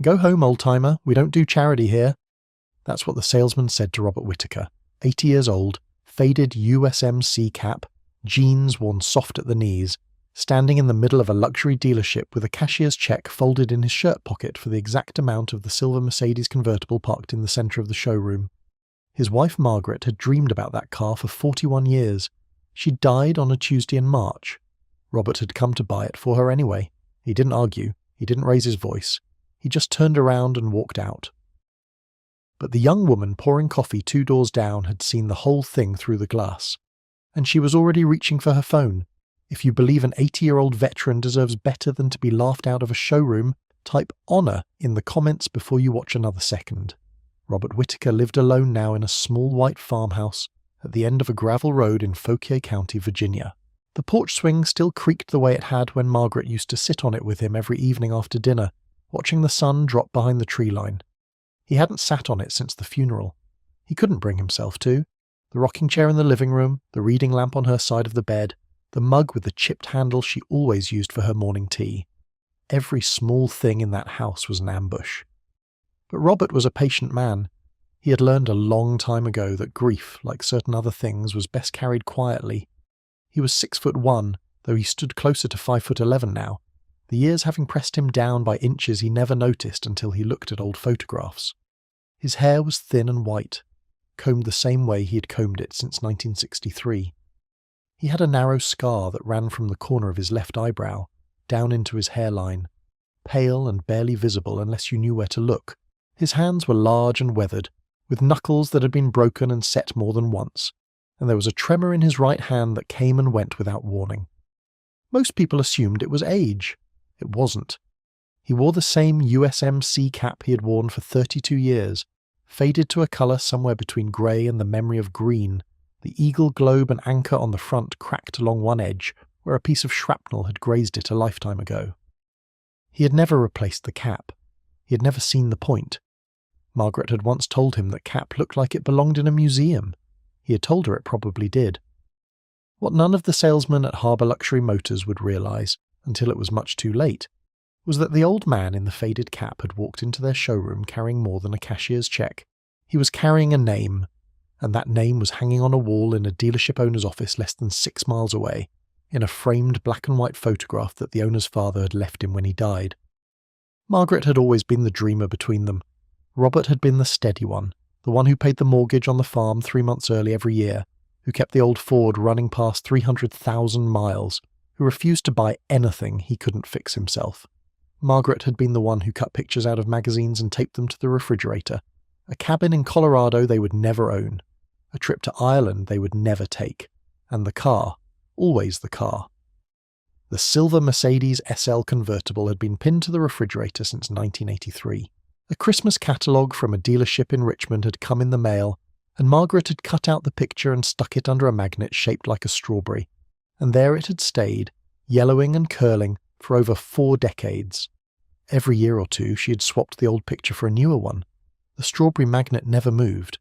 "Go home, old-timer, we don't do charity here." That's what the salesman said to Robert Whittaker, 80 years old, faded USMC cap, jeans worn soft at the knees, standing in the middle of a luxury dealership with a cashier's check folded in his shirt pocket for the exact amount of the silver Mercedes convertible parked in the centre of the showroom. His wife Margaret had dreamed about that car for 41 years. She died on a Tuesday in March. Robert had come to buy it for her anyway. He didn't argue. He didn't raise his voice. He just turned around and walked out. But the young woman pouring coffee 2 doors down had seen the whole thing through the glass. And she was already reaching for her phone. If you believe an 80-year-old veteran deserves better than to be laughed out of a showroom, type "honour" in the comments before you watch another second. Robert Whittaker lived alone now in a small white farmhouse at the end of a gravel road in Fauquier County, Virginia. The porch swing still creaked the way it had when Margaret used to sit on it with him every evening after dinner, watching the sun drop behind the tree line. He hadn't sat on it since the funeral. He couldn't bring himself to. The rocking chair in the living room, the reading lamp on her side of the bed, the mug with the chipped handle she always used for her morning tea. Every small thing in that house was an ambush. But Robert was a patient man. He had learned a long time ago that grief, like certain other things, was best carried quietly. He was 6'1", though he stood closer to 5'11" now, the years having pressed him down by inches he never noticed until he looked at old photographs. His hair was thin and white, combed the same way he had combed it since 1963. He had a narrow scar that ran from the corner of his left eyebrow, down into his hairline, pale and barely visible unless you knew where to look. His hands were large and weathered, with knuckles that had been broken and set more than once, and there was a tremor in his right hand that came and went without warning. Most people assumed it was age. It wasn't. He wore the same USMC cap he had worn for 32 years, faded to a colour somewhere between grey and the memory of green, the eagle globe and anchor on the front cracked along one edge, where a piece of shrapnel had grazed it a lifetime ago. He had never replaced the cap. He had never seen the point. Margaret had once told him that cap looked like it belonged in a museum. He had told her it probably did. What none of the salesmen at Harbour Luxury Motors would realise, until it was much too late, was that the old man in the faded cap had walked into their showroom carrying more than a cashier's cheque. He was carrying a name, and that name was hanging on a wall in a dealership owner's office less than 6 miles away, in a framed black and white photograph that the owner's father had left him when he died. Margaret had always been the dreamer between them. Robert had been the steady one, the one who paid the mortgage on the farm 3 months early every year, who kept the old Ford running past 300,000 miles, who refused to buy anything he couldn't fix himself. Margaret had been the one who cut pictures out of magazines and taped them to the refrigerator, a cabin in Colorado they would never own, a trip to Ireland they would never take, and the car, always the car. The silver Mercedes SL convertible had been pinned to the refrigerator since 1983. A Christmas catalogue from a dealership in Richmond had come in the mail, and Margaret had cut out the picture and stuck it under a magnet shaped like a strawberry, and there it had stayed, yellowing and curling, for over 4 decades. Every year or two she had swapped the old picture for a newer one. The strawberry magnet never moved.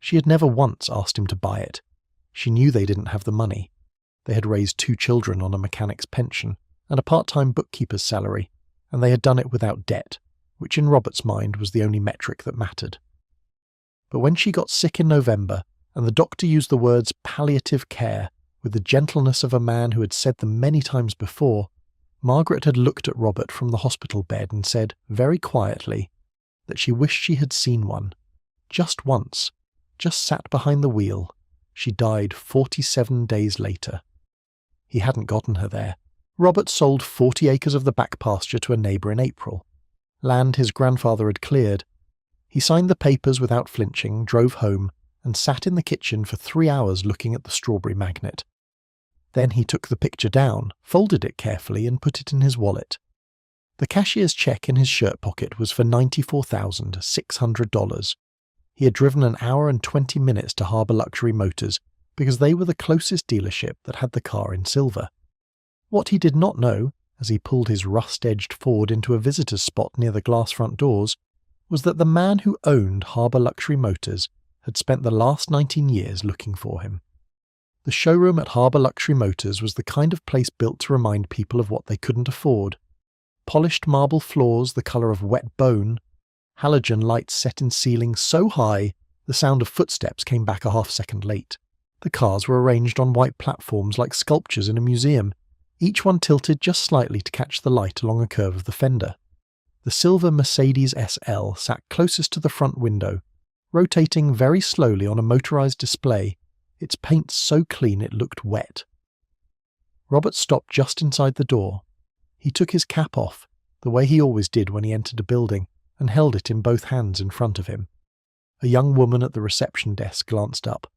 She had never once asked him to buy it. She knew they didn't have the money. They had raised 2 children on a mechanic's pension and a part-time bookkeeper's salary, and they had done it without debt, which in Robert's mind was the only metric that mattered. But when she got sick in November, and the doctor used the words palliative care with the gentleness of a man who had said them many times before, Margaret had looked at Robert from the hospital bed and said, very quietly, that she wished she had seen one. Just once, just sat behind the wheel. She died 47 days later. He hadn't gotten her there. Robert sold 40 acres of the back pasture to a neighbour in April. Land his grandfather had cleared. He signed the papers without flinching, drove home, and sat in the kitchen for 3 hours looking at the strawberry magnet. Then he took the picture down, folded it carefully, and put it in his wallet. The cashier's cheque in his shirt pocket was for $94,600. He had driven an hour and 20 minutes to Harbour Luxury Motors because they were the closest dealership that had the car in silver. What he did not know, as he pulled his rust-edged Ford into a visitor's spot near the glass front doors, was that the man who owned Harbour Luxury Motors had spent the last 19 years looking for him. The showroom at Harbour Luxury Motors was the kind of place built to remind people of what they couldn't afford. Polished marble floors the colour of wet bone, halogen lights set in ceilings so high the sound of footsteps came back a half-second late. The cars were arranged on white platforms like sculptures in a museum, each one tilted just slightly to catch the light along a curve of the fender. The silver Mercedes SL sat closest to the front window, rotating very slowly on a motorised display, its paint so clean it looked wet. Robert stopped just inside the door. He took his cap off, the way he always did when he entered a building, and held it in both hands in front of him. A young woman at the reception desk glanced up,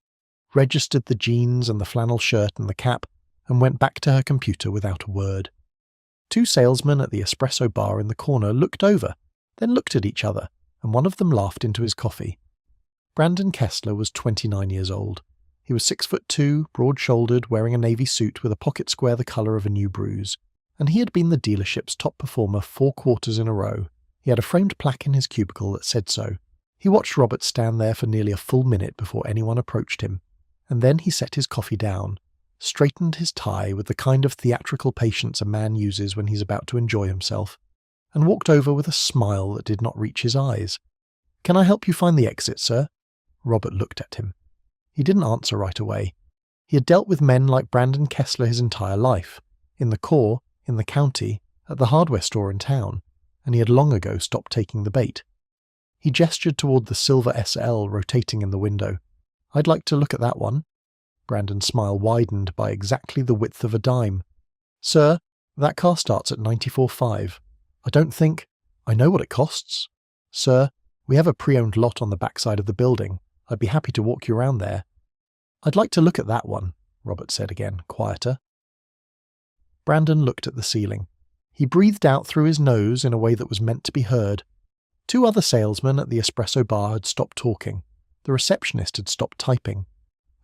registered the jeans and the flannel shirt and the cap, and went back to her computer without a word. Two salesmen at the espresso bar in the corner looked over, then looked at each other, and one of them laughed into his coffee. Brandon Kessler was 29 years old. He was 6'2", broad-shouldered, wearing a navy suit with a pocket square the colour of a new bruise, and he had been the dealership's top performer 4 quarters in a row. He had a framed plaque in his cubicle that said so. He watched Robert stand there for nearly a full minute before anyone approached him, and then he set his coffee down, straightened his tie with the kind of theatrical patience a man uses when he's about to enjoy himself, and walked over with a smile that did not reach his eyes. "Can I help you find the exit, sir?" Robert looked at him. He didn't answer right away. He had dealt with men like Brandon Kessler his entire life, in the Corps, in the county, at the hardware store in town, and he had long ago stopped taking the bait. He gestured toward the silver SL rotating in the window. "I'd like to look at that one." Brandon's smile widened by exactly the width of a dime. "Sir, that car starts at 94.5. I don't think... I know what it costs. Sir, we have a pre-owned lot on the backside of the building. I'd be happy to walk you around there." "I'd like to look at that one," Robert said again, quieter. Brandon looked at the ceiling. He breathed out through his nose in a way that was meant to be heard. 2 other salesmen at the espresso bar had stopped talking. The receptionist had stopped typing.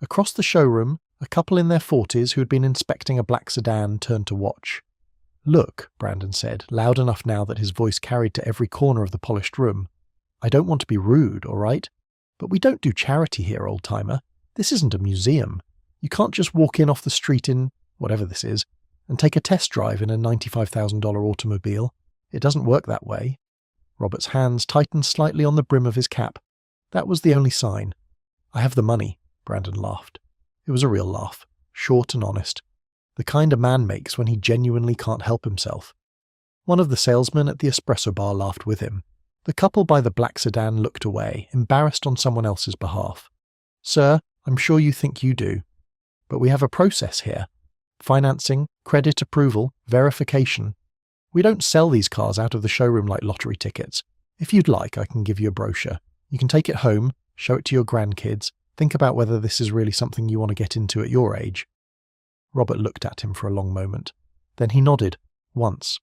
Across the showroom, a couple in their 40s who had been inspecting a black sedan turned to watch. "Look," Brandon said, loud enough now that his voice carried to every corner of the polished room. "I don't want to be rude, all right? But we don't do charity here, old-timer. This isn't a museum. You can't just walk in off the street in, whatever this is, and take a test drive in a $95,000 automobile. It doesn't work that way." Robert's hands tightened slightly on the brim of his cap. That was the only sign. "I have the money," Brandon laughed. It was a real laugh, short and honest, the kind a man makes when he genuinely can't help himself. One of the salesmen at the espresso bar laughed with him. The couple by the black sedan looked away, embarrassed on someone else's behalf. "Sir, I'm sure you think you do. But we have a process here. Financing, credit approval, verification. We don't sell these cars out of the showroom like lottery tickets. If you'd like, I can give you a brochure. You can take it home, show it to your grandkids, think about whether this is really something you want to get into at your age." Robert looked at him for a long moment. Then he nodded, once.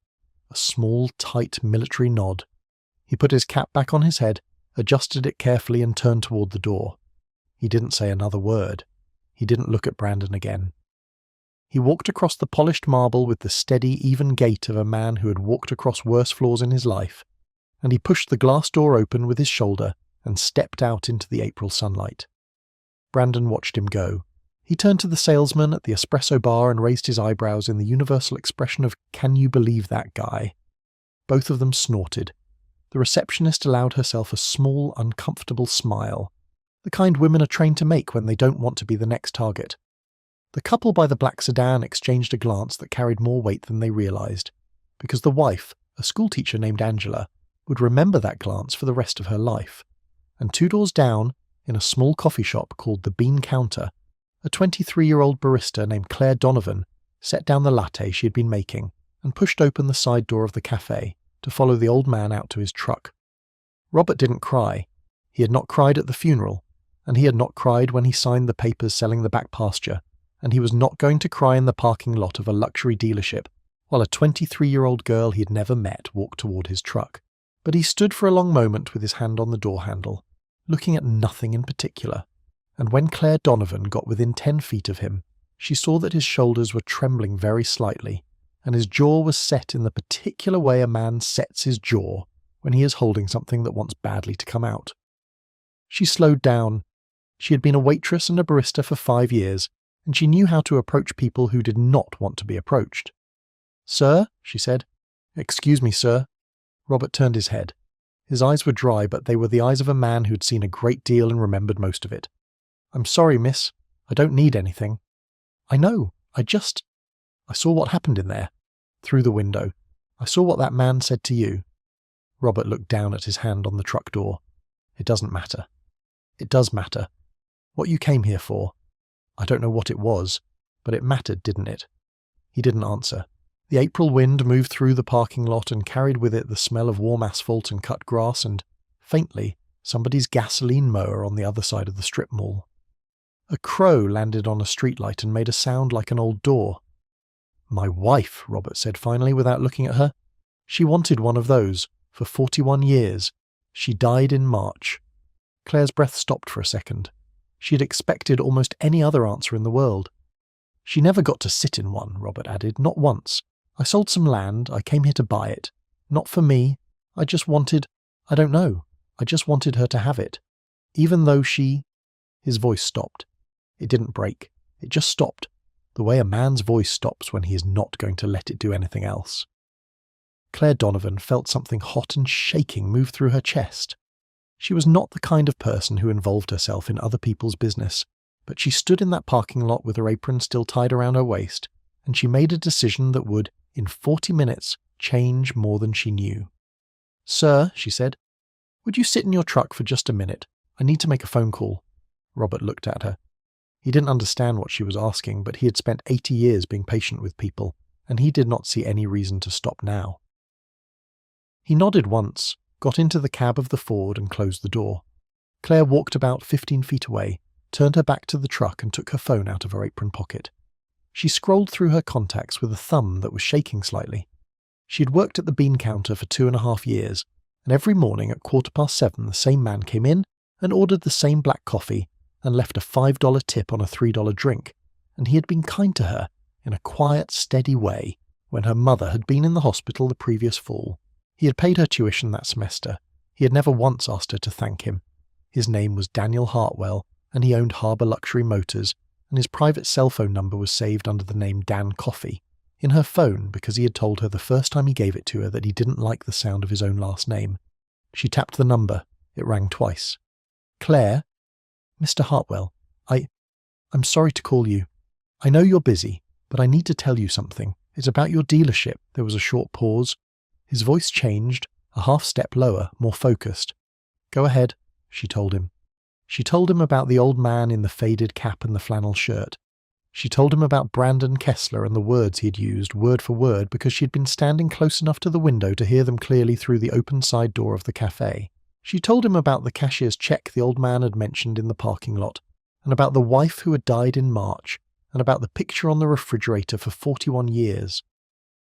A small, tight military nod. He put his cap back on his head, adjusted it carefully and turned toward the door. He didn't say another word. He didn't look at Brandon again. He walked across the polished marble with the steady, even gait of a man who had walked across worse floors in his life, and he pushed the glass door open with his shoulder and stepped out into the April sunlight. Brandon watched him go. He turned to the salesman at the espresso bar and raised his eyebrows in the universal expression of "Can you believe that guy?" Both of them snorted. The receptionist allowed herself a small, uncomfortable smile, the kind women are trained to make when they don't want to be the next target. The couple by the black sedan exchanged a glance that carried more weight than they realized, because the wife, a schoolteacher named Angela, would remember that glance for the rest of her life. And 2 doors down, in a small coffee shop called the Bean Counter, a 23-year-old barista named Claire Donovan set down the latte she had been making and pushed open the side door of the cafe to follow the old man out to his truck. Robert didn't cry. He had not cried at the funeral, and he had not cried when he signed the papers selling the back pasture, and he was not going to cry in the parking lot of a luxury dealership while a 23-year-old girl he had never met walked toward his truck. But he stood for a long moment with his hand on the door handle, looking at nothing in particular, and when Claire Donovan got within 10 feet of him, she saw that his shoulders were trembling very slightly, and his jaw was set in the particular way a man sets his jaw when he is holding something that wants badly to come out. She slowed down. She had been a waitress and a barista for 5 years, and she knew how to approach people who did not want to be approached. "Sir," she said, "Excuse me, sir." Robert turned his head. His eyes were dry, but they were the eyes of a man who'd seen a great deal and remembered most of it. "I'm sorry, miss. I don't need anything." "I know. I saw what happened in there. Through the window. I saw what that man said to you." Robert looked down at his hand on the truck door. "It doesn't matter." "It does matter. What you came here for. I don't know what it was, but it mattered, didn't it?" He didn't answer. The April wind moved through the parking lot and carried with it the smell of warm asphalt and cut grass and, faintly, somebody's gasoline mower on the other side of the strip mall. A crow landed on a streetlight and made a sound like an old door. "My wife," Robert said finally without looking at her. "She wanted one of those, for 41 years. She died in March." Claire's breath stopped for a second. She had expected almost any other answer in the world. "She never got to sit in one," Robert added, "not once. I sold some land, I came here to buy it. Not for me. I just wanted, I don't know, I just wanted her to have it. Even though she—" His voice stopped. It didn't break. It just stopped, the way a man's voice stops when he is not going to let it do anything else. Claire Donovan felt something hot and shaking move through her chest. She was not the kind of person who involved herself in other people's business, but she stood in that parking lot with her apron still tied around her waist, and she made a decision that would, in 40 minutes, change more than she knew. "Sir," she said, "would you sit in your truck for just a minute? I need to make a phone call." Robert looked at her. He didn't understand what she was asking, but he had spent 80 years being patient with people, and he did not see any reason to stop now. He nodded once, got into the cab of the Ford and closed the door. Claire walked about 15 feet away, turned her back to the truck and took her phone out of her apron pocket. She scrolled through her contacts with a thumb that was shaking slightly. She had worked at the bean counter for 2.5 years, and every morning at 7:15 the same man came in and ordered the same black coffee and left a $5 tip on a $3 drink, and he had been kind to her in a quiet, steady way when her mother had been in the hospital the previous fall. He had paid her tuition that semester. He had never once asked her to thank him. His name was Daniel Hartwell, and he owned Harbour Luxury Motors, and his private cell phone number was saved under the name Dan Coffey in her phone because he had told her the first time he gave it to her that he didn't like the sound of his own last name. She tapped the number. It rang twice. "Claire?" "Mr. Hartwell, I'm sorry to call you. I know you're busy, but I need to tell you something. It's about your dealership." There was a short pause. His voice changed, a half step lower, more focused. "Go ahead," she told him. She told him about the old man in the faded cap and the flannel shirt. She told him about Brandon Kessler and the words he had used, word for word, because she had been standing close enough to the window to hear them clearly through the open side door of the cafe. She told him about the cashier's check the old man had mentioned in the parking lot, and about the wife who had died in March, and about the picture on the refrigerator for 41 years.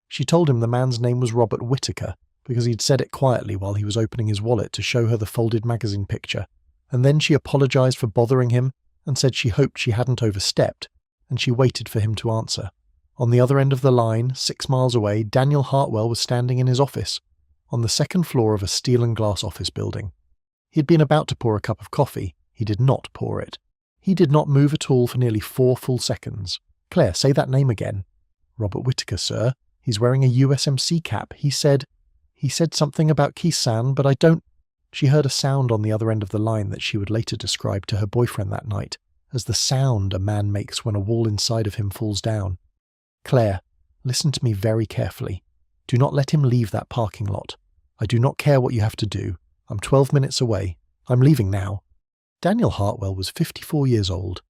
She told him the man's name was Robert Whittaker, because he'd said it quietly while he was opening his wallet to show her the folded magazine picture, and then she apologized for bothering him and said she hoped she hadn't overstepped, and she waited for him to answer. On the other end of the line, 6 miles away, Daniel Hartwell was standing in his office, on the second floor of a steel and glass office building. He had been about to pour a cup of coffee. He did not pour it. He did not move at all for nearly 4 full seconds. "Claire, say that name again." "Robert Whittaker, sir. He's wearing a USMC cap. He said something about Kisan, but I don't—" She heard a sound on the other end of the line that she would later describe to her boyfriend that night as the sound a man makes when a wall inside of him falls down. "Claire, listen to me very carefully. Do not let him leave that parking lot. I do not care what you have to do. I'm 12 minutes away. I'm leaving now." Daniel Hartwell was 54 years old.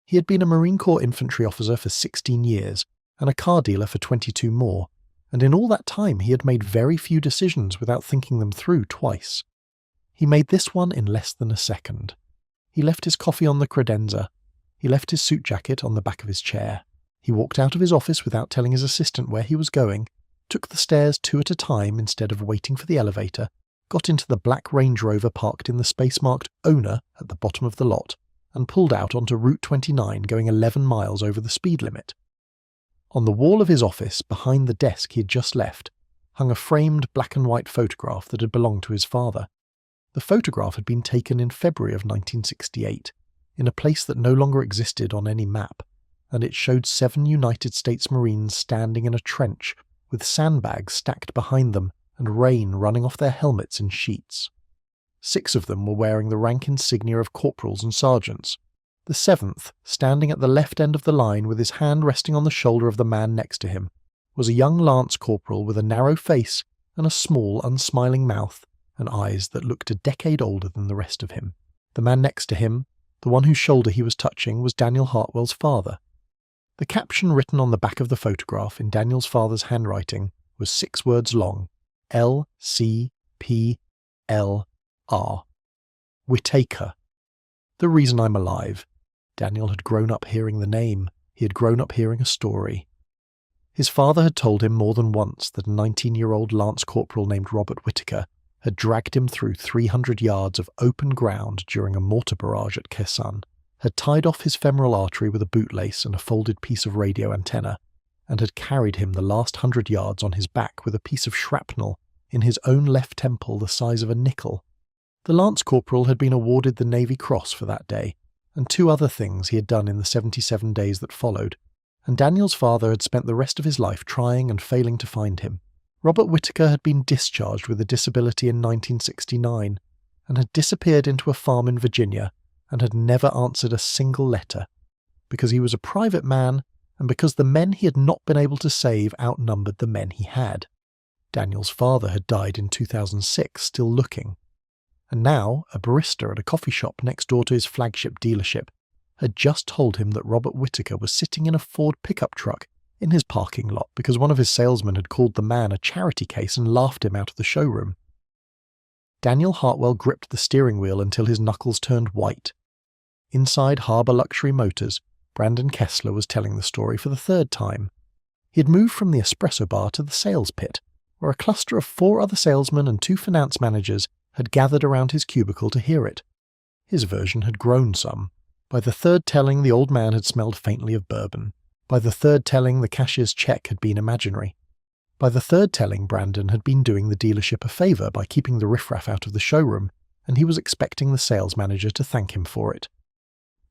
He had been a Marine Corps infantry officer for 16 years and a car dealer for 22 more, and in all that time he had made very few decisions without thinking them through twice. He made this one in less than a second. He left his coffee on the credenza. He left his suit jacket on the back of his chair. He walked out of his office without telling his assistant where he was going, took the stairs 2 at a time instead of waiting for the elevator, got into the black Range Rover parked in the space marked Owner at the bottom of the lot, and pulled out onto Route 29 going 11 miles over the speed limit. On the wall of his office, behind the desk he had just left, hung a framed black and white photograph that had belonged to his father. The photograph had been taken in February of 1968, in a place that no longer existed on any map, and it showed 7 United States Marines standing in a trench with sandbags stacked behind them and rain running off their helmets in sheets. 6 of them were wearing the rank insignia of corporals and sergeants. The 7th, standing at the left end of the line with his hand resting on the shoulder of the man next to him, was a young lance corporal with a narrow face and a small, unsmiling mouth and eyes that looked a decade older than the rest of him. The man next to him, the one whose shoulder he was touching, was Daniel Hartwell's father. The caption written on the back of the photograph in Daniel's father's handwriting was 6 words long: LCPLR. Whitaker. The reason I'm alive. Daniel had grown up hearing the name. He had grown up hearing a story. His father had told him more than once that a 19-year-old lance corporal named Robert Whitaker had dragged him through 300 yards of open ground during a mortar barrage at Kherson, had tied off his femoral artery with a bootlace and a folded piece of radio antenna, and had carried him the last 100 yards on his back with a piece of shrapnel in his own left temple the size of a nickel. The lance corporal had been awarded the Navy Cross for that day, and 2 other things he had done in the 77 days that followed, and Daniel's father had spent the rest of his life trying and failing to find him. Robert Whitaker had been discharged with a disability in 1969, and had disappeared into a farm in Virginia, and had never answered a single letter, because he was a private man, and because the men he had not been able to save outnumbered the men he had. Daniel's father had died in 2006, still looking, and now a barista at a coffee shop next door to his flagship dealership had just told him that Robert Whitaker was sitting in a Ford pickup truck in his parking lot because one of his salesmen had called the man a charity case and laughed him out of the showroom. Daniel Hartwell gripped the steering wheel until his knuckles turned white. Inside Harbour Luxury Motors, Brandon Kessler was telling the story for the 3rd time. He had moved from the espresso bar to the sales pit, where a cluster of 4 other salesmen and 2 finance managers had gathered around his cubicle to hear it. His version had grown some. By the 3rd telling, the old man had smelled faintly of bourbon. By the 3rd telling, the cashier's check had been imaginary. By the 3rd telling, Brandon had been doing the dealership a favour by keeping the riffraff out of the showroom, and he was expecting the sales manager to thank him for it.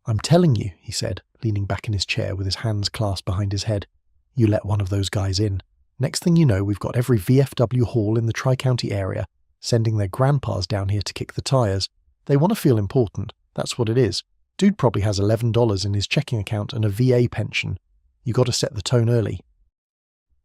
"I'm telling you," he said, leaning back in his chair with his hands clasped behind his head, "you let one of those guys in. Next thing you know, we've got every VFW hall in the Tri-County area sending their grandpas down here to kick the tyres. They want to feel important. That's what it is. Dude probably has $11 in his checking account and a VA pension. You got to set the tone early."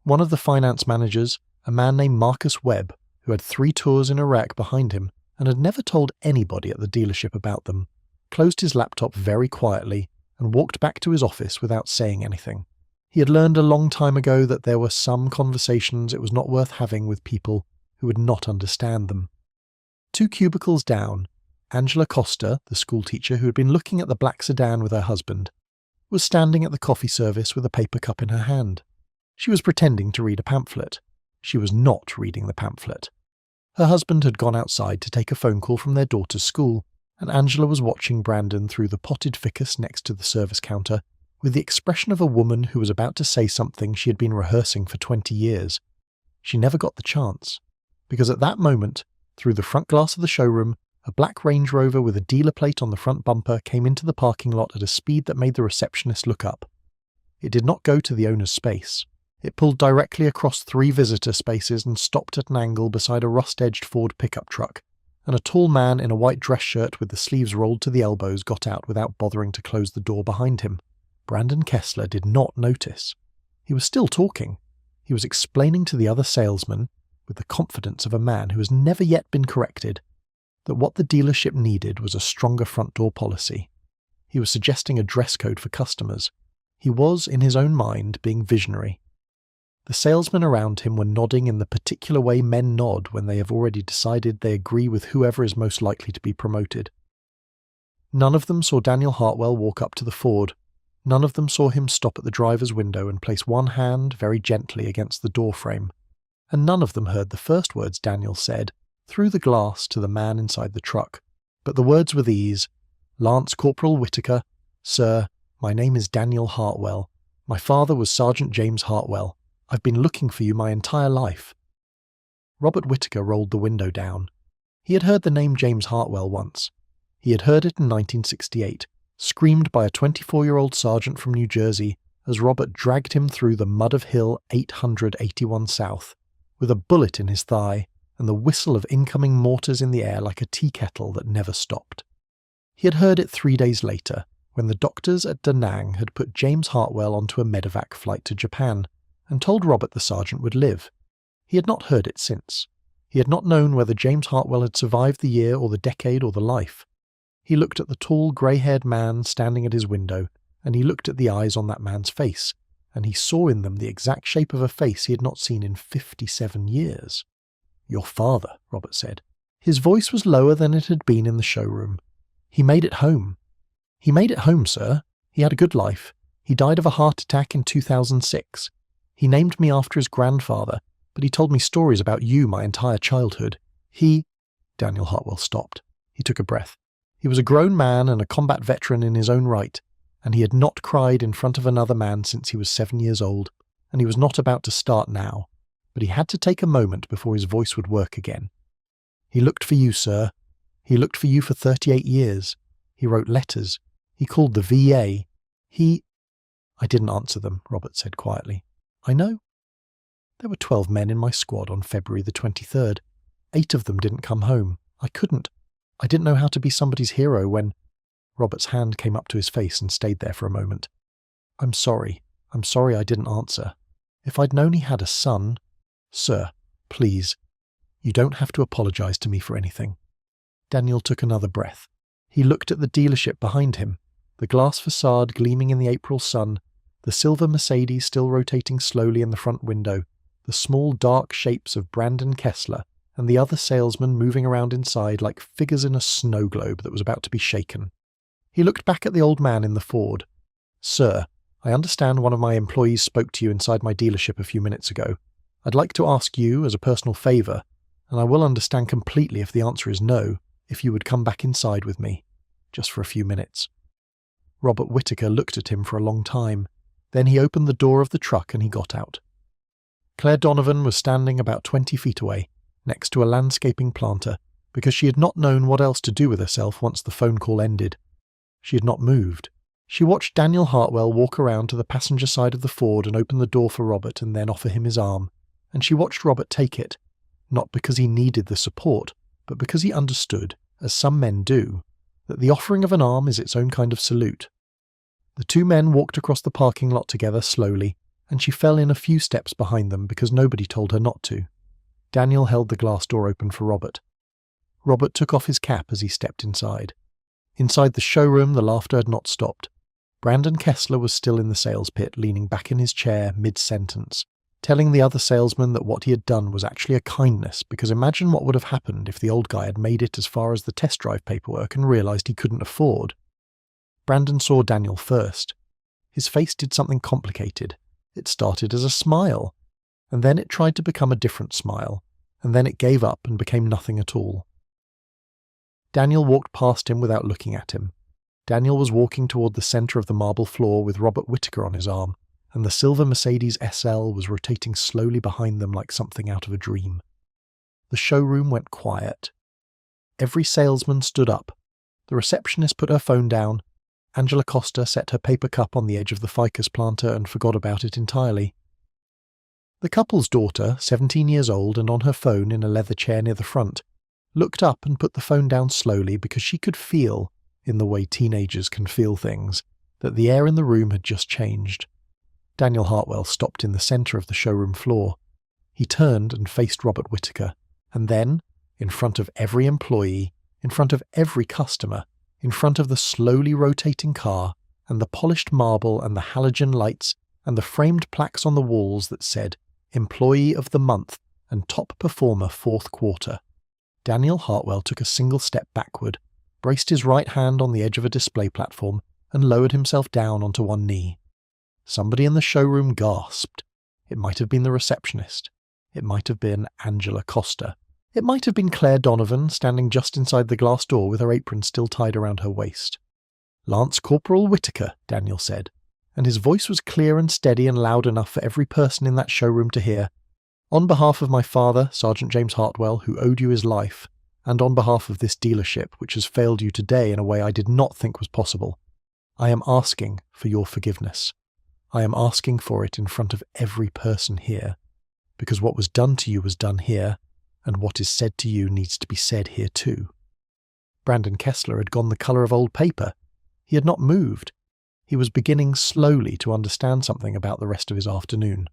One of the finance managers, a man named Marcus Webb, who had 3 tours in Iraq behind him and had never told anybody at the dealership about them, closed his laptop very quietly and walked back to his office without saying anything. He had learned a long time ago that there were some conversations it was not worth having with people who would not understand them. 2 cubicles down, Angela Costa, the schoolteacher who had been looking at the black sedan with her husband, was standing at the coffee service with a paper cup in her hand. She was pretending to read a pamphlet. She was not reading the pamphlet. Her husband had gone outside to take a phone call from their daughter's school, and Angela was watching Brandon through the potted ficus next to the service counter with the expression of a woman who was about to say something she had been rehearsing for 20 years. She never got the chance, because at that moment, through the front glass of the showroom, a black Range Rover with a dealer plate on the front bumper came into the parking lot at a speed that made the receptionist look up. It did not go to the owner's space. It pulled directly across 3 visitor spaces and stopped at an angle beside a rust-edged Ford pickup truck, and a tall man in a white dress shirt with the sleeves rolled to the elbows got out without bothering to close the door behind him. Brandon Kessler did not notice. He was still talking. He was explaining to the other salesman, with the confidence of a man who has never yet been corrected, that what the dealership needed was a stronger front door policy. He was suggesting a dress code for customers. He was, in his own mind, being visionary. The salesmen around him were nodding in the particular way men nod when they have already decided they agree with whoever is most likely to be promoted. None of them saw Daniel Hartwell walk up to the Ford. None of them saw him stop at the driver's window and place one hand very gently against the door frame. And none of them heard the first words Daniel said, through the glass to the man inside the truck. But the words were these: "Lance Corporal Whitaker, sir, my name is Daniel Hartwell. My father was Sergeant James Hartwell. I've been looking for you my entire life." Robert Whitaker rolled the window down. He had heard the name James Hartwell once. He had heard it in 1968, screamed by a 24-year-old sergeant from New Jersey as Robert dragged him through the mud of Hill 881 South, with a bullet in his thigh and the whistle of incoming mortars in the air like a tea kettle that never stopped. He had heard it 3 days later, when the doctors at Da Nang had put James Hartwell onto a medevac flight to Japan, and told Robert the sergeant would live. He had not heard it since. He had not known whether James Hartwell had survived the year or the decade or the life. He looked at the tall, grey-haired man standing at his window, and he looked at the eyes on that man's face, and he saw in them the exact shape of a face he had not seen in 57 years. "Your father," Robert said. His voice was lower than it had been in the showroom. "He made it home." "He made it home, sir. He had a good life. He died of a heart attack in 2006. He named me after his grandfather, but he told me stories about you my entire childhood. He—" Daniel Hartwell stopped. He took a breath. He was a grown man and a combat veteran in his own right, and he had not cried in front of another man since he was 7 years old, and he was not about to start now, but he had to take a moment before his voice would work again. "He looked for you, sir. He looked for you for 38 years. He wrote letters. He called the VA. He—" "I didn't answer them," Robert said quietly. "I know. There were 12 men in my squad on February the 23rd. 8 of them didn't come home. I couldn't. I didn't know how to be somebody's hero when—" Robert's hand came up to his face and stayed there for a moment. I'm sorry I didn't answer. If I'd known he had a son—" "Sir, please. You don't have to apologize to me for anything." Daniel took another breath. He looked at the dealership behind him, the glass facade gleaming in the April sun, the silver Mercedes still rotating slowly in the front window, the small dark shapes of Brandon Kessler and the other salesmen moving around inside like figures in a snow globe that was about to be shaken. He looked back at the old man in the Ford. "Sir, I understand one of my employees spoke to you inside my dealership a few minutes ago. I'd like to ask you, as a personal favour, and I will understand completely if the answer is no, if you would come back inside with me, just for a few minutes." Robert Whittaker looked at him for a long time. Then he opened the door of the truck and he got out. Claire Donovan was standing about 20 feet away, next to a landscaping planter, because she had not known what else to do with herself once the phone call ended. She had not moved. She watched Daniel Hartwell walk around to the passenger side of the Ford and open the door for Robert and then offer him his arm, and she watched Robert take it, not because he needed the support, but because he understood, as some men do, that the offering of an arm is its own kind of salute. The 2 men walked across the parking lot together slowly, and she fell in a few steps behind them because nobody told her not to. Daniel held the glass door open for Robert. Robert took off his cap as he stepped inside. Inside the showroom, the laughter had not stopped. Brandon Kessler was still in the sales pit, leaning back in his chair mid-sentence, telling the other salesman that what he had done was actually a kindness, because imagine what would have happened if the old guy had made it as far as the test drive paperwork and realised he couldn't afford. Brandon saw Daniel first. His face did something complicated. It started as a smile, and then it tried to become a different smile, and then it gave up and became nothing at all. Daniel walked past him without looking at him. Daniel was walking toward the centre of the marble floor with Robert Whittaker on his arm, and the silver Mercedes SL was rotating slowly behind them like something out of a dream. The showroom went quiet. Every salesman stood up. The receptionist put her phone down. Angela Costa set her paper cup on the edge of the ficus planter and forgot about it entirely. The couple's daughter, 17 years old and on her phone in a leather chair near the front, looked up and put the phone down slowly because she could feel, in the way teenagers can feel things, that the air in the room had just changed. Daniel Hartwell stopped in the centre of the showroom floor. He turned and faced Robert Whittaker, and then, in front of every employee, in front of every customer, in front of the slowly rotating car, and the polished marble and the halogen lights, and the framed plaques on the walls that said, Employee of the Month and Top Performer 4th Quarter, Daniel Hartwell took a single step backward, braced his right hand on the edge of a display platform, and lowered himself down onto one knee. Somebody in the showroom gasped. It might have been the receptionist. It might have been Angela Costa. It might have been Claire Donovan, standing just inside the glass door with her apron still tied around her waist. Lance Corporal Whittaker, Daniel said, and his voice was clear and steady and loud enough for every person in that showroom to hear. On behalf of my father, Sergeant James Hartwell, who owed you his life, and on behalf of this dealership, which has failed you today in a way I did not think was possible, I am asking for your forgiveness. I am asking for it in front of every person here, because what was done to you was done here, and what is said to you needs to be said here too. Brandon Kessler had gone the colour of old paper. He had not moved. He was beginning slowly to understand something about the rest of his afternoon.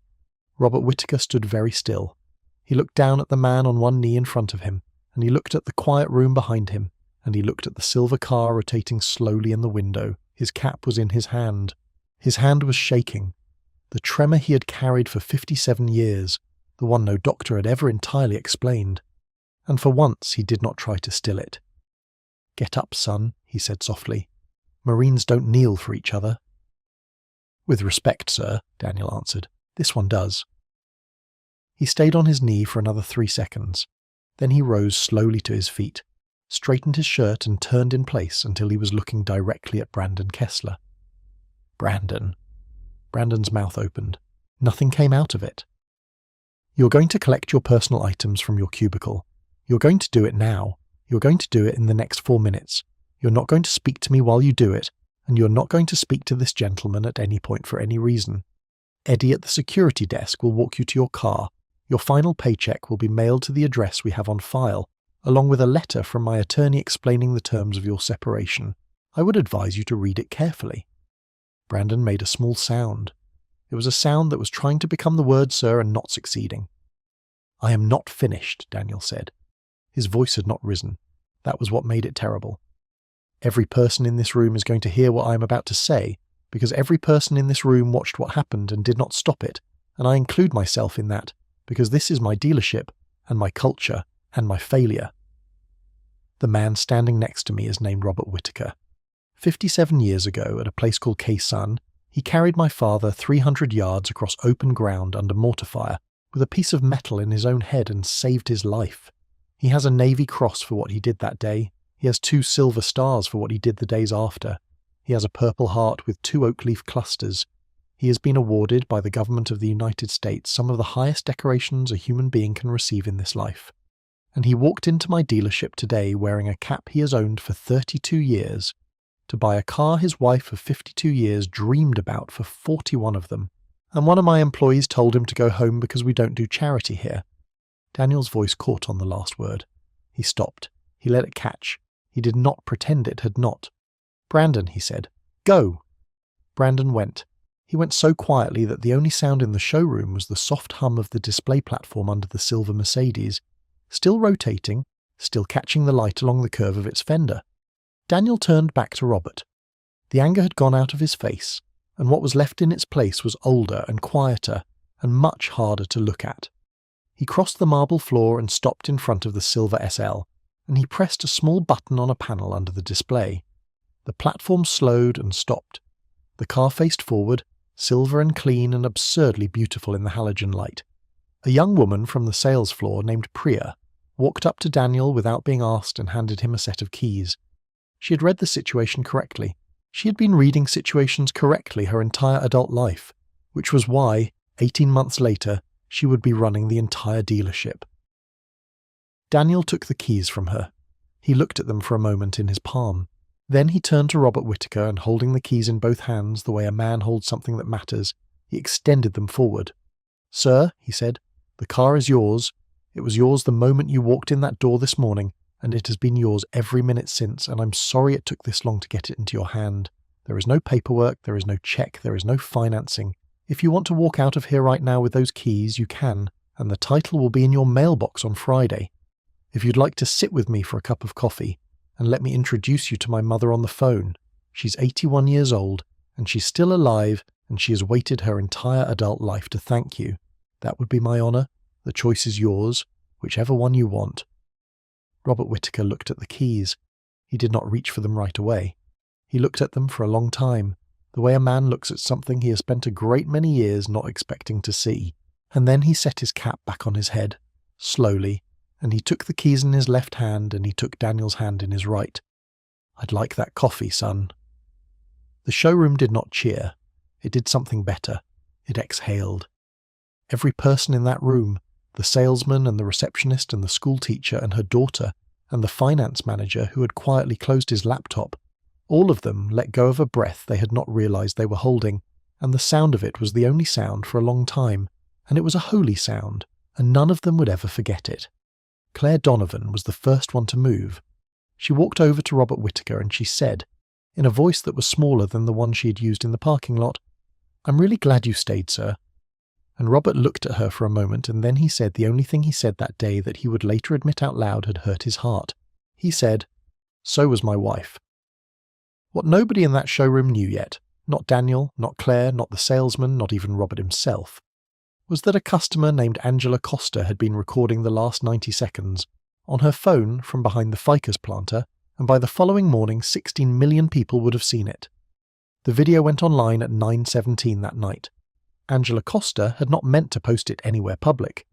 Robert Whittaker stood very still. He looked down at the man on one knee in front of him, and he looked at the quiet room behind him, and he looked at the silver car rotating slowly in the window. His cap was in his hand. His hand was shaking. The tremor he had carried for 57 years, the one no doctor had ever entirely explained. And for once he did not try to still it. "Get up, son," he said softly. "Marines don't kneel for each other." "With respect, sir," Daniel answered. "This one does." He stayed on his knee for another 3 seconds. Then he rose slowly to his feet, straightened his shirt and turned in place until he was looking directly at Brandon Kessler. "Brandon." Brandon's mouth opened. Nothing came out of it. "You're going to collect your personal items from your cubicle. You're going to do it now. You're going to do it in the next 4 minutes. You're not going to speak to me while you do it, and you're not going to speak to this gentleman at any point for any reason. Eddie at the security desk will walk you to your car. Your final paycheck will be mailed to the address we have on file, along with a letter from my attorney explaining the terms of your separation. I would advise you to read it carefully." Brandon made a small sound. It was a sound that was trying to become the word "sir" and not succeeding. "I am not finished," Daniel said. His voice had not risen. That was what made it terrible. "Every person in this room is going to hear what I am about to say, because every person in this room watched what happened and did not stop it, and I include myself in that, because this is my dealership, and my culture, and my failure." The man standing next to me is named Robert Whittaker. 57 years ago, at a place called Khe-Sanh, he carried my father 300 yards across open ground under mortar fire, with a piece of metal in his own head, and saved his life. He has a Navy Cross for what he did that day. He has 2 silver stars for what he did the days after. He has a Purple Heart with 2 oak leaf clusters. He has been awarded by the government of the United States some of the highest decorations a human being can receive in this life. And he walked into my dealership today wearing a cap he has owned for 32 years, to buy a car his wife of 52 years dreamed about for 41 of them. And one of my employees told him to go home because we don't do charity here. Daniel's voice caught on the last word. He stopped. He let it catch. He did not pretend it had not. "Brandon," he said, "go." Brandon went. He went so quietly that the only sound in the showroom was the soft hum of the display platform under the silver Mercedes, still rotating, still catching the light along the curve of its fender. Daniel turned back to Robert. The anger had gone out of his face, and what was left in its place was older and quieter, and much harder to look at. He crossed the marble floor and stopped in front of the silver SL, and he pressed a small button on a panel under the display. The platform slowed and stopped. The car faced forward, silver and clean and absurdly beautiful in the halogen light. A young woman from the sales floor named Priya walked up to Daniel without being asked and handed him a set of keys. She had read the situation correctly. She had been reading situations correctly her entire adult life, which was why, 18 months later, she would be running the entire dealership. Daniel took the keys from her. He looked at them for a moment in his palm. Then he turned to Robert Whittaker and, holding the keys in both hands the way a man holds something that matters, he extended them forward. "Sir," he said, "the car is yours. It was yours the moment you walked in that door this morning, and it has been yours every minute since, and I'm sorry it took this long to get it into your hand. There is no paperwork, there is no check, there is no financing. If you want to walk out of here right now with those keys, you can, and the title will be in your mailbox on Friday. If you'd like to sit with me for a cup of coffee, and let me introduce you to my mother on the phone. She's 81 years old, and she's still alive, and she has waited her entire adult life to thank you. That would be my honour. The choice is yours, whichever one you want." Robert Whittaker looked at the keys. He did not reach for them right away. He looked at them for a long time, the way a man looks at something he has spent a great many years not expecting to see. And then he set his cap back on his head, slowly, and he took the keys in his left hand and he took Daniel's hand in his right. "I'd like that coffee, son." The showroom did not cheer. It did something better. It exhaled. Every person in that room, the salesman and the receptionist and the school teacher and her daughter and the finance manager who had quietly closed his laptop, all of them let go of a breath they had not realized they were holding, and the sound of it was the only sound for a long time, and it was a holy sound, and none of them would ever forget it. Claire Donovan was the first one to move. She walked over to Robert Whittaker and she said, in a voice that was smaller than the one she had used in the parking lot, "I'm really glad you stayed, sir." And Robert looked at her for a moment, and then he said the only thing he said that day that he would later admit out loud had hurt his heart. He said, "So was my wife." What nobody in that showroom knew yet, not Daniel, not Claire, not the salesman, not even Robert himself, was that a customer named Angela Costa had been recording the last 90 seconds on her phone from behind the ficus planter, and by the following morning 16 million people would have seen it. The video went online at 9:17 that night. Angela Costa had not meant to post it anywhere public.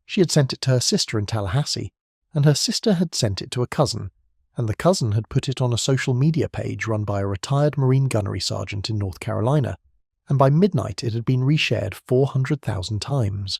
She had sent it to her sister in Tallahassee, and her sister had sent it to a cousin, and the cousin had put it on a social media page run by a retired Marine gunnery sergeant in North Carolina, and by midnight it had been reshared 400,000 times.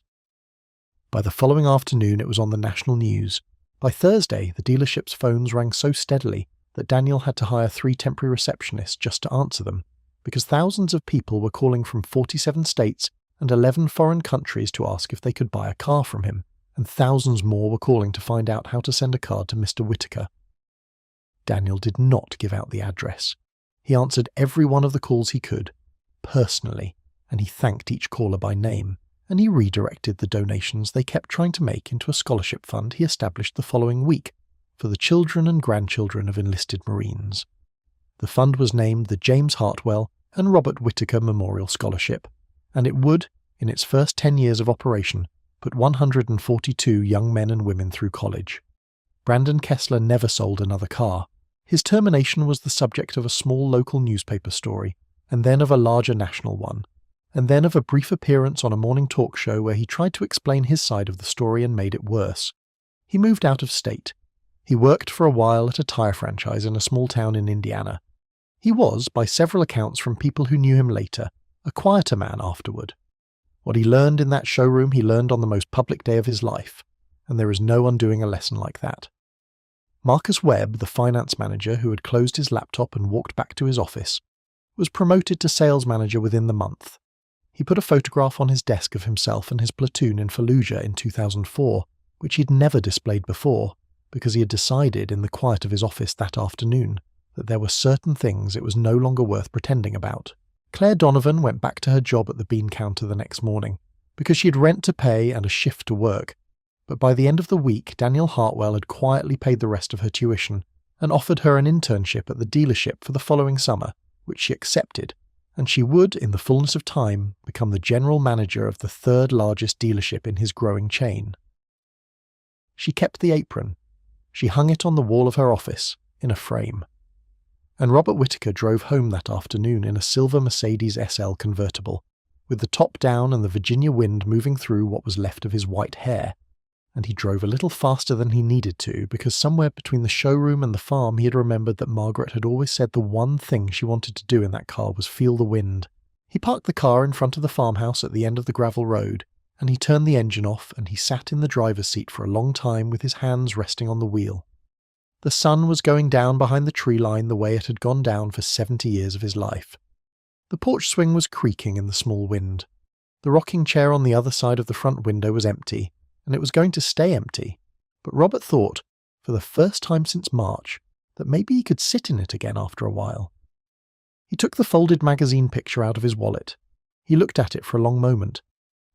By the following afternoon it was on the national news. By Thursday, the dealership's phones rang so steadily that Daniel had to hire 3 temporary receptionists just to answer them, because thousands of people were calling from 47 states and 11 foreign countries to ask if they could buy a car from him, and thousands more were calling to find out how to send a card to Mr. Whittaker. Daniel did not give out the address. He answered every one of the calls he could, personally, and he thanked each caller by name, and he redirected the donations they kept trying to make into a scholarship fund he established the following week for the children and grandchildren of enlisted Marines. The fund was named the James Hartwell and Robert Whittaker Memorial Scholarship, and it would, in its first 10 years of operation, put 142 young men and women through college. Brandon Kessler never sold another car. His termination was the subject of a small local newspaper story, and then of a larger national one, and then of a brief appearance on a morning talk show where he tried to explain his side of the story and made it worse. He moved out of state. He worked for a while at a tire franchise in a small town in Indiana. He was, by several accounts from people who knew him later, a quieter man afterward. What he learned in that showroom he learned on the most public day of his life, and there is no undoing a lesson like that. Marcus Webb, the finance manager who had closed his laptop and walked back to his office, was promoted to sales manager within the month. He put a photograph on his desk of himself and his platoon in Fallujah in 2004, which he'd never displayed before, because he had decided in the quiet of his office that afternoon that there were certain things it was no longer worth pretending about. Claire Donovan went back to her job at the bean counter the next morning, because she had rent to pay and a shift to work, but by the end of the week Daniel Hartwell had quietly paid the rest of her tuition and offered her an internship at the dealership for the following summer, which she accepted, and she would, in the fullness of time, become the general manager of the 3rd largest dealership in his growing chain. She kept the apron. She hung it on the wall of her office, in a frame. And Robert Whittaker drove home that afternoon in a silver Mercedes SL convertible, with the top down and the Virginia wind moving through what was left of his white hair, and he drove a little faster than he needed to because somewhere between the showroom and the farm he had remembered that Margaret had always said the one thing she wanted to do in that car was feel the wind. He parked the car in front of the farmhouse at the end of the gravel road, and he turned the engine off and he sat in the driver's seat for a long time with his hands resting on the wheel. The sun was going down behind the tree line the way it had gone down for 70 years of his life. The porch swing was creaking in the small wind. The rocking chair on the other side of the front window was empty, and it was going to stay empty, but Robert thought, for the first time since March, that maybe he could sit in it again after a while. He took the folded magazine picture out of his wallet. He looked at it for a long moment,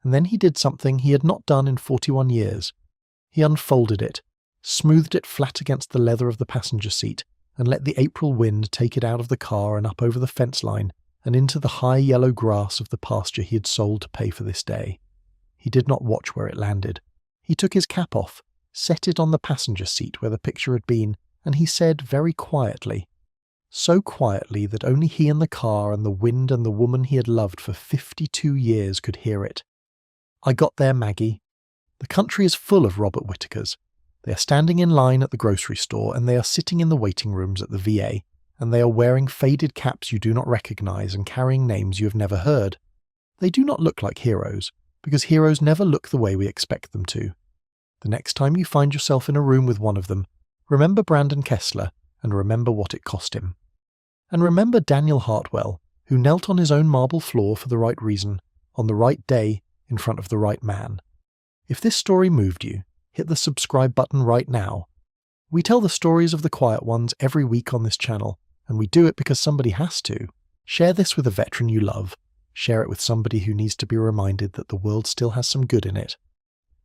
and then he did something he had not done in 41 years. He unfolded it, smoothed it flat against the leather of the passenger seat, and let the April wind take it out of the car and up over the fence line and into the high yellow grass of the pasture he had sold to pay for this day. He did not watch where it landed. He took his cap off, set it on the passenger seat where the picture had been, and he said very quietly, so quietly that only he and the car and the wind and the woman he had loved for 52 years could hear it. "I got there, Maggie. The country is full of Robert Whittakers. They are standing in line at the grocery store, and they are sitting in the waiting rooms at the VA, and they are wearing faded caps you do not recognize and carrying names you have never heard. They do not look like heroes, because heroes never look the way we expect them to. The next time you find yourself in a room with one of them, remember Brandon Kessler and remember what it cost him. And remember Daniel Hartwell, who knelt on his own marble floor for the right reason, on the right day, in front of the right man. If this story moved you, hit the subscribe button right now. We tell the stories of the quiet ones every week on this channel, and we do it because somebody has to. Share this with a veteran you love. Share it with somebody who needs to be reminded that the world still has some good in it.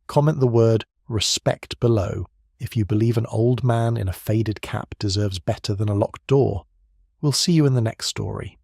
Comment the word respect below if you believe an old man in a faded cap deserves better than a locked door. We'll see you in the next story.